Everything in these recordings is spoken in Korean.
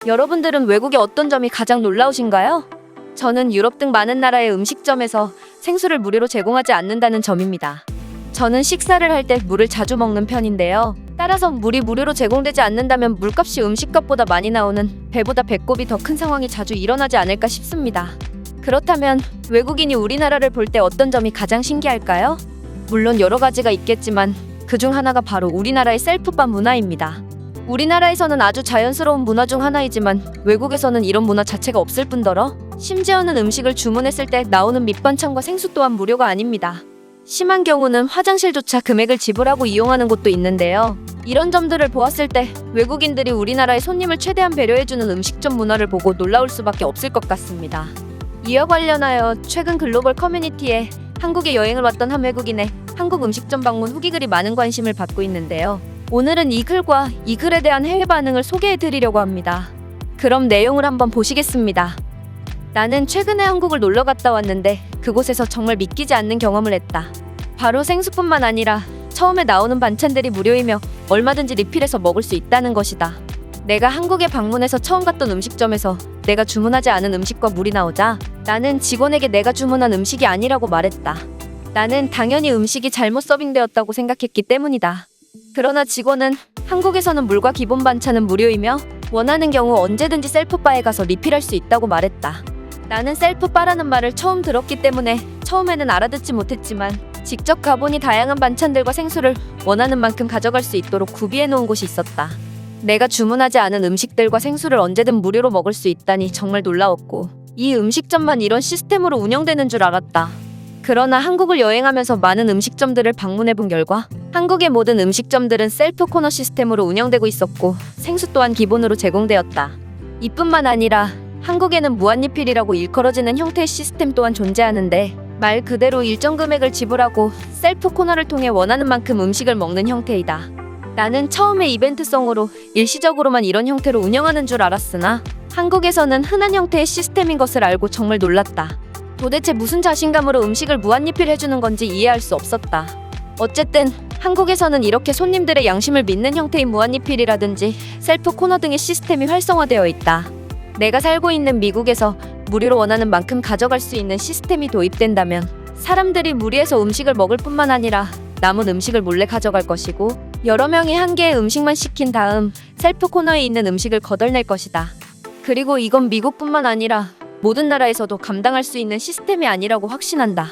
여러분들은 외국의 어떤 점이 가장 놀라우신가요? 저는 유럽 등 많은 나라의 음식점에서 생수를 무료로 제공하지 않는다는 점입니다. 저는 식사를 할 때 물을 자주 먹는 편인데요. 따라서 물이 무료로 제공되지 않는다면 물값이 음식값보다 많이 나오는 배보다 배꼽이 더 큰 상황이 자주 일어나지 않을까 싶습니다. 그렇다면 외국인이 우리나라를 볼 때 어떤 점이 가장 신기할까요? 물론 여러 가지가 있겠지만 그중 하나가 바로 우리나라의 셀프바 문화입니다. 우리나라에서는 아주 자연스러운 문화 중 하나이지만 외국에서는 이런 문화 자체가 없을 뿐더러 심지어는 음식을 주문했을 때 나오는 밑반찬과 생수 또한 무료가 아닙니다. 심한 경우는 화장실조차 금액을 지불하고 이용하는 곳도 있는데요. 이런 점들을 보았을 때 외국인들이 우리나라의 손님을 최대한 배려해주는 음식점 문화를 보고 놀라울 수밖에 없을 것 같습니다. 이와 관련하여 최근 글로벌 커뮤니티에 한국에 여행을 왔던 한 외국인의 한국 음식점 방문 후기 글이 많은 관심을 받고 있는데요. 오늘은 이 글과 이 글에 대한 해외 반응을 소개해드리려고 합니다. 그럼 내용을 한번 보시겠습니다. 나는 최근에 한국을 놀러 갔다 왔는데 그곳에서 정말 믿기지 않는 경험을 했다. 바로 생수뿐만 아니라 처음에 나오는 반찬들이 무료이며 얼마든지 리필해서 먹을 수 있다는 것이다. 내가 한국에 방문해서 처음 갔던 음식점에서 내가 주문하지 않은 음식과 물이 나오자 나는 직원에게 내가 주문한 음식이 아니라고 말했다. 나는 당연히 음식이 잘못 서빙되었다고 생각했기 때문이다. 그러나 직원은 한국에서는 물과 기본 반찬은 무료이며 원하는 경우 언제든지 셀프바에 가서 리필할 수 있다고 말했다. 나는 셀프바라는 말을 처음 들었기 때문에 처음에는 알아듣지 못했지만 직접 가보니 다양한 반찬들과 생수를 원하는 만큼 가져갈 수 있도록 구비해 놓은 곳이 있었다. 내가 주문하지 않은 음식들과 생수를 언제든 무료로 먹을 수 있다니 정말 놀라웠고 이 음식점만 이런 시스템으로 운영되는 줄 알았다. 그러나 한국을 여행하면서 많은 음식점들을 방문해본 결과 한국의 모든 음식점들은 셀프 코너 시스템으로 운영되고 있었고 생수 또한 기본으로 제공되었다. 이뿐만 아니라 한국에는 무한리필이라고 일컬어지는 형태의 시스템 또한 존재하는데 말 그대로 일정 금액을 지불하고 셀프 코너를 통해 원하는 만큼 음식을 먹는 형태이다. 나는 처음에 이벤트성으로 일시적으로만 이런 형태로 운영하는 줄 알았으나 한국에서는 흔한 형태의 시스템인 것을 알고 정말 놀랐다. 도대체 무슨 자신감으로 음식을 무한리필해주는 건지 이해할 수 없었다. 어쨌든 한국에서는 이렇게 손님들의 양심을 믿는 형태의 무한리필이라든지 셀프 코너 등의 시스템이 활성화되어 있다. 내가 살고 있는 미국에서 무료로 원하는 만큼 가져갈 수 있는 시스템이 도입된다면 사람들이 무리해서 음식을 먹을 뿐만 아니라 남은 음식을 몰래 가져갈 것이고 여러 명이 한 개의 음식만 시킨 다음 셀프 코너에 있는 음식을 거덜낼 것이다. 그리고 이건 미국뿐만 아니라 모든 나라에서도 감당할 수 있는 시스템이 아니라고 확신한다.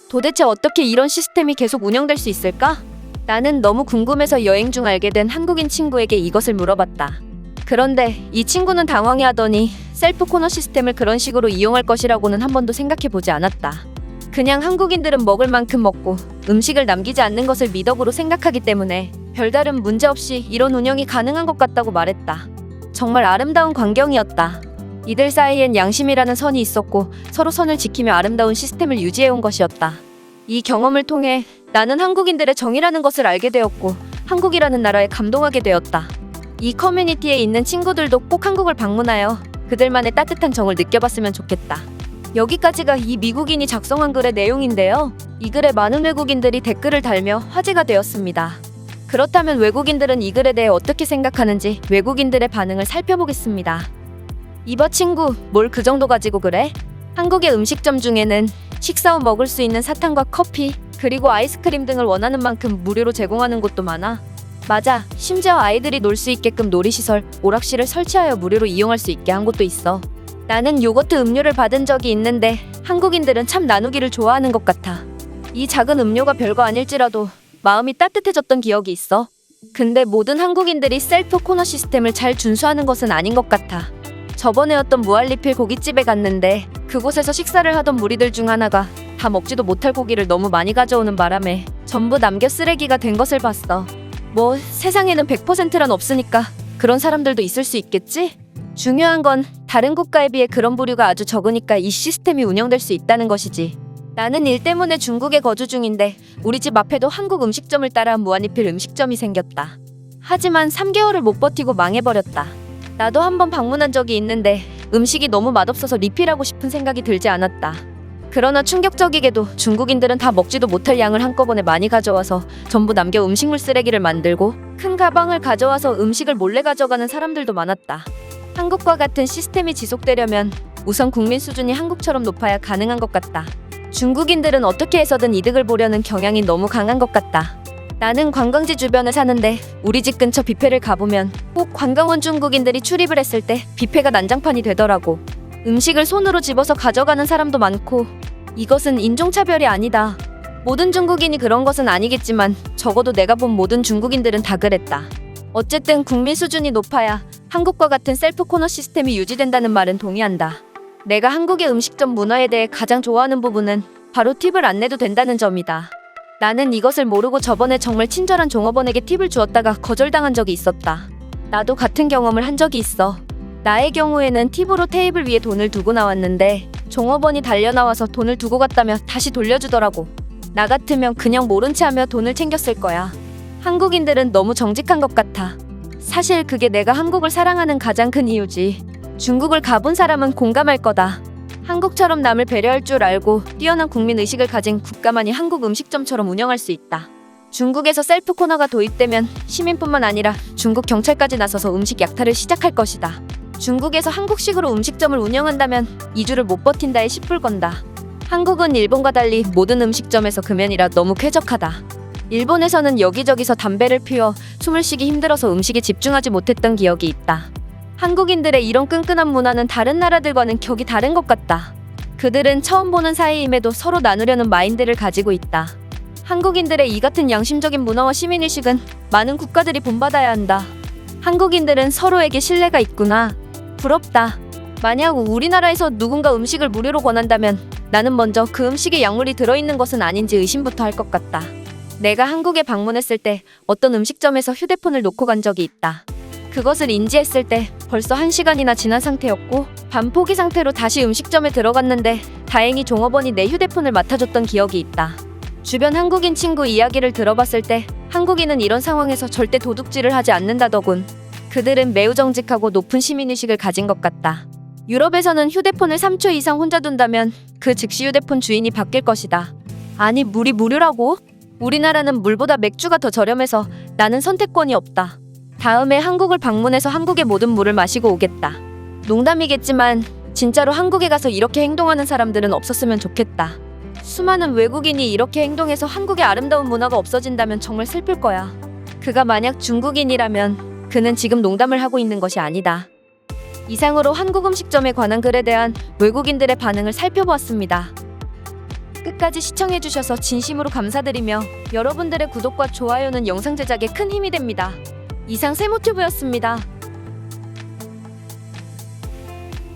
도대체 어떻게 이런 시스템이 계속 운영될 수 있을까? 나는 너무 궁금해서 여행 중 알게 된 한국인 친구에게 이것을 물어봤다. 그런데 이 친구는 당황해하더니 셀프 코너 시스템을 그런 식으로 이용할 것이라고는 한 번도 생각해보지 않았다. 그냥 한국인들은 먹을 만큼 먹고 음식을 남기지 않는 것을 미덕으로 생각하기 때문에 별다른 문제 없이 이런 운영이 가능한 것 같다고 말했다. 정말 아름다운 광경이었다. 이들 사이엔 양심이라는 선이 있었고 서로 선을 지키며 아름다운 시스템을 유지해온 것이었다. 이 경험을 통해 나는 한국인들의 정이라는 것을 알게 되었고 한국이라는 나라에 감동하게 되었다. 이 커뮤니티에 있는 친구들도 꼭 한국을 방문하여 그들만의 따뜻한 정을 느껴봤으면 좋겠다. 여기까지가 이 미국인이 작성한 글의 내용인데요. 이 글에 많은 외국인들이 댓글을 달며 화제가 되었습니다. 그렇다면 외국인들은 이 글에 대해 어떻게 생각하는지 외국인들의 반응을 살펴보겠습니다. 이봐 친구, 뭘 그 정도 가지고 그래? 한국의 음식점 중에는 식사 후 먹을 수 있는 사탕과 커피, 그리고 아이스크림 등을 원하는 만큼 무료로 제공하는 곳도 많아. 맞아, 심지어 아이들이 놀 수 있게끔 놀이시설, 오락실을 설치하여 무료로 이용할 수 있게 한 곳도 있어. 나는 요거트 음료를 받은 적이 있는데 한국인들은 참 나누기를 좋아하는 것 같아. 이 작은 음료가 별거 아닐지라도 마음이 따뜻해졌던 기억이 있어. 근데 모든 한국인들이 셀프 코너 시스템을 잘 준수하는 것은 아닌 것 같아. 저번에 어떤 무한리필 고깃집에 갔는데 그곳에서 식사를 하던 무리들 중 하나가 다 먹지도 못할 고기를 너무 많이 가져오는 바람에 전부 남겨 쓰레기가 된 것을 봤어. 뭐 세상에는 100%란 없으니까 그런 사람들도 있을 수 있겠지? 중요한 건 다른 국가에 비해 그런 부류가 아주 적으니까 이 시스템이 운영될 수 있다는 것이지. 나는 일 때문에 중국에 거주 중인데 우리 집 앞에도 한국 음식점을 따라 무한리필 음식점이 생겼다. 하지만 3개월을 못 버티고 망해버렸다. 나도 한번 방문한 적이 있는데 음식이 너무 맛없어서 리필하고 싶은 생각이 들지 않았다. 그러나 충격적이게도 중국인들은 다 먹지도 못할 양을 한꺼번에 많이 가져와서 전부 남겨 음식물 쓰레기를 만들고 큰 가방을 가져와서 음식을 몰래 가져가는 사람들도 많았다. 한국과 같은 시스템이 지속되려면 우선 국민 수준이 한국처럼 높아야 가능한 것 같다. 중국인들은 어떻게 해서든 이득을 보려는 경향이 너무 강한 것 같다. 나는 관광지 주변에 사는데 우리 집 근처 뷔페를 가보면 꼭 관광원 중국인들이 출입을 했을 때 뷔페가 난장판이 되더라고. 음식을 손으로 집어서 가져가는 사람도 많고. 이것은 인종차별이 아니다. 모든 중국인이 그런 것은 아니겠지만 적어도 내가 본 모든 중국인들은 다 그랬다. 어쨌든 국민 수준이 높아야 한국과 같은 셀프 코너 시스템이 유지된다는 말은 동의한다. 내가 한국의 음식점 문화에 대해 가장 좋아하는 부분은 바로 팁을 안 내도 된다는 점이다. 나는 이것을 모르고 저번에 정말 친절한 종업원에게 팁을 주었다가 거절당한 적이 있었다. 나도 같은 경험을 한 적이 있어. 나의 경우에는 팁으로 테이블 위에 돈을 두고 나왔는데 종업원이 달려나와서 돈을 두고 갔다며 다시 돌려주더라고. 나 같으면 그냥 모른 채 하며 돈을 챙겼을 거야. 한국인들은 너무 정직한 것 같아. 사실 그게 내가 한국을 사랑하는 가장 큰 이유지. 중국을 가본 사람은 공감할 거다. 한국처럼 남을 배려할 줄 알고 뛰어난 국민의식을 가진 국가만이 한국 음식점처럼 운영할 수 있다. 중국에서 셀프 코너가 도입되면 시민뿐만 아니라 중국 경찰까지 나서서 음식 약탈을 시작할 것이다. 중국에서 한국식으로 음식점을 운영한다면 2주를 못 버틴다에 10불 건다. 한국은 일본과 달리 모든 음식점에서 금연이라 너무 쾌적하다. 일본에서는 여기저기서 담배를 피워 숨을 쉬기 힘들어서 음식에 집중하지 못했던 기억이 있다. 한국인들의 이런 끈끈한 문화는 다른 나라들과는 격이 다른 것 같다. 그들은 처음 보는 사이임에도 서로 나누려는 마인드를 가지고 있다. 한국인들의 이 같은 양심적인 문화와 시민의식은 많은 국가들이 본받아야 한다. 한국인들은 서로에게 신뢰가 있구나. 부럽다. 만약 우리나라에서 누군가 음식을 무료로 권한다면 나는 먼저 그 음식에 약물이 들어있는 것은 아닌지 의심부터 할 것 같다. 내가 한국에 방문했을 때 어떤 음식점에서 휴대폰을 놓고 간 적이 있다. 그것을 인지했을 때 벌써 1시간이나 지난 상태였고 반포기 상태로 다시 음식점에 들어갔는데 다행히 종업원이 내 휴대폰을 맡아줬던 기억이 있다. 주변 한국인 친구 이야기를 들어봤을 때 한국인은 이런 상황에서 절대 도둑질을 하지 않는다더군. 그들은 매우 정직하고 높은 시민의식을 가진 것 같다. 유럽에서는 휴대폰을 3초 이상 혼자 둔다면 그 즉시 휴대폰 주인이 바뀔 것이다. 아니, 물이 무료라고? 우리나라는 물보다 맥주가 더 저렴해서 나는 선택권이 없다. 다음에 한국을 방문해서 한국의 모든 물을 마시고 오겠다. 농담이겠지만 진짜로 한국에 가서 이렇게 행동하는 사람들은 없었으면 좋겠다. 수많은 외국인이 이렇게 행동해서 한국의 아름다운 문화가 없어진다면 정말 슬플 거야. 그가 만약 중국인이라면 그는 지금 농담을 하고 있는 것이 아니다. 이상으로 한국 음식점에 관한 글에 대한 외국인들의 반응을 살펴보았습니다. 끝까지 시청해주셔서 진심으로 감사드리며 여러분들의 구독과 좋아요는 영상 제작에 큰 힘이 됩니다. 이상 세모튜브였습니다.